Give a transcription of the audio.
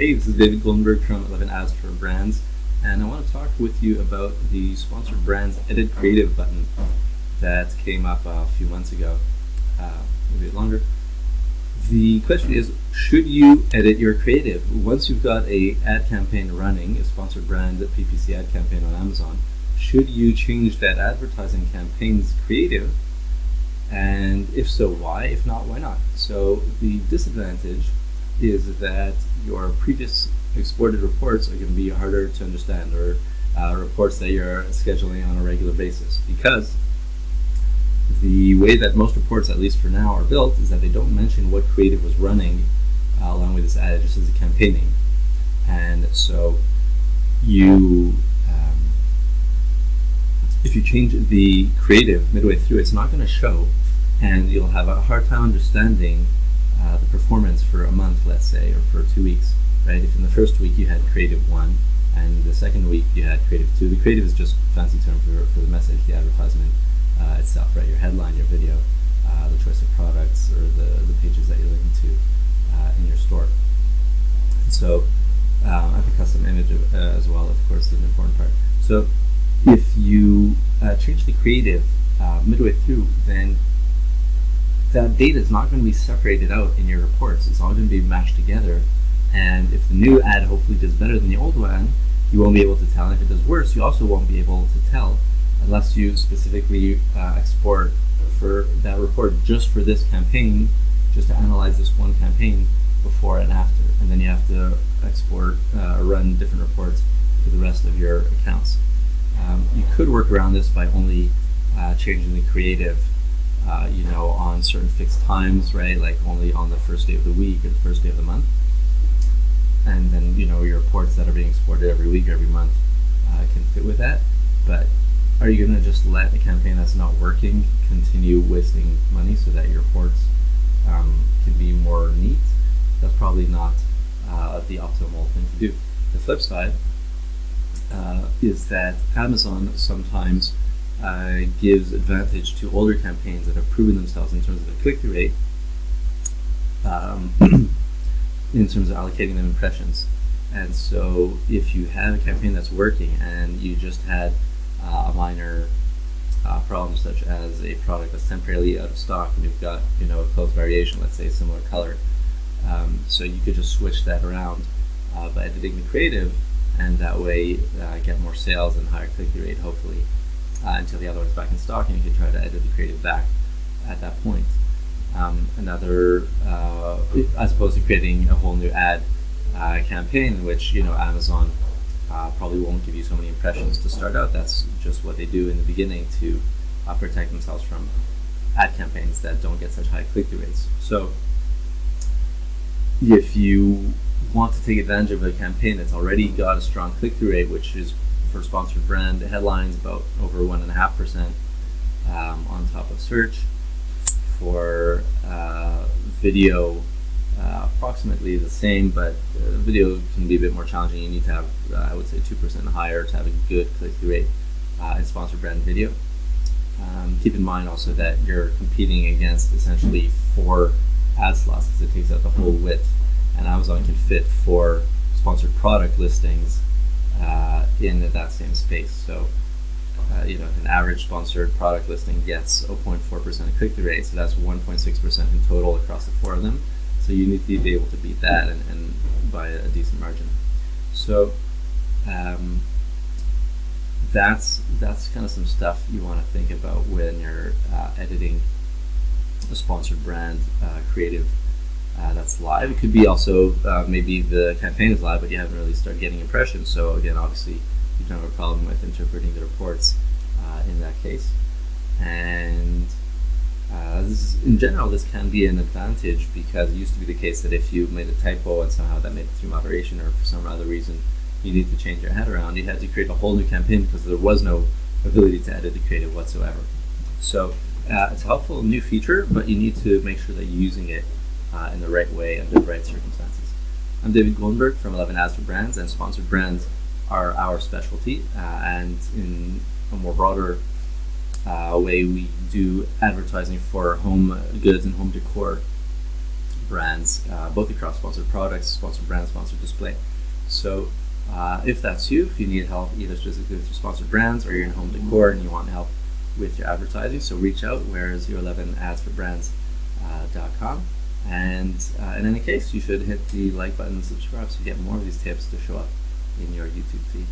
Hey, this is David Goldenberg from 11 Ads for Brands, and I want to talk with you about the sponsored brands edit creative button that came up a few months ago, maybe a bit longer. The question is, should you edit your creative? Once you've got a ad campaign running, a sponsored brand PPC ad campaign on Amazon, should you change that advertising campaign's creative? And if so, why? If not, why not? So the disadvantage is that your previous exported reports are going to be harder to understand, or reports that you're scheduling on a regular basis, because the way that most reports, at least for now, are built is that they don't mention what creative was running along with this ad, just as a campaign name. And so you if you change the creative midway through, it's not going to show, and you'll have a hard time understanding the performance for a month, let's say, or for 2 weeks, right? If in the first week you had creative 1 and the second week you had creative 2, the creative is just a fancy term for the message, the advertisement itself, right? Your headline, your video, the choice of products, or the pages that you're linking to in your store. And so the custom image as well, of course, is an important part. So if you change the creative midway through, then that data is not going to be separated out in your reports. It's all going to be matched together. And if the new ad hopefully does better than the old one, you won't be able to tell. And if it does worse, you also won't be able to tell unless you specifically export for that report just for this campaign, just to analyze this one campaign before and after. And then you have to export, run different reports for the rest of your accounts. You could work around this by only changing the creative on certain fixed times, right? Like only on the first day of the week or the first day of the month. And then, your reports that are being exported every week or every month can fit with that. But are you going to just let a campaign that's not working continue wasting money so that your reports can be more neat? That's probably not the optimal thing to do. The flip side is that Amazon sometimes gives advantage to older campaigns that have proven themselves in terms of the click-through rate, in terms of allocating them impressions. And so if you have a campaign that's working and you just had a minor problem, such as a product that's temporarily out of stock and you've got a close variation, let's say a similar color, so you could just switch that around by editing the creative, and that way get more sales and higher click-through rate, hopefully, until the other one's back in stock, and you can try to edit the creative back at that point. As opposed to creating a whole new ad campaign, in which Amazon probably won't give you so many impressions to start out. That's just what they do in the beginning to protect themselves from ad campaigns that don't get such high click-through rates. So if you want to take advantage of a campaign that's already got a strong click-through rate, which is for sponsored brand headlines about over 1.5% on top of search, for video approximately the same, but video can be a bit more challenging. You need to have, I would say, 2% higher to have a good click-through rate in sponsored brand video. Keep in mind also that you're competing against essentially 4 ad slots, because it takes out the whole width, and Amazon can fit 4 sponsored product listings in that same space. So an average sponsored product listing gets 0.4% click-through rate, so that's 1.6% in total across the 4 of them. So you need to be able to beat that, and by a decent margin. So that's kind of some stuff you want to think about when you're editing a sponsored brand creative that's live. It could be also maybe the campaign is live, but you haven't really started getting impressions. So again, obviously, you don't have a problem with interpreting the reports in that case. And in general, this can be an advantage, because it used to be the case that if you made a typo and somehow that made it through moderation, or for some other reason you need to change your head around, you had to create a whole new campaign because there was no ability to edit the creative whatsoever. So it's a helpful new feature, but you need to make sure that you're using it in the right way under the right circumstances. I'm David Goldenberg from 11 Ads for Brands, and sponsored brands are our specialty, and in a more broader way, we do advertising for home goods and home decor brands, both across sponsored products, sponsored brands, sponsored display. So if that's you, if you need help either specifically with your sponsored brands or you're in home decor and you want help with your advertising, so reach out, where011adsforbrands.com. And in any case, you should hit the like button and subscribe so you get more of these tips to show up in your YouTube feed.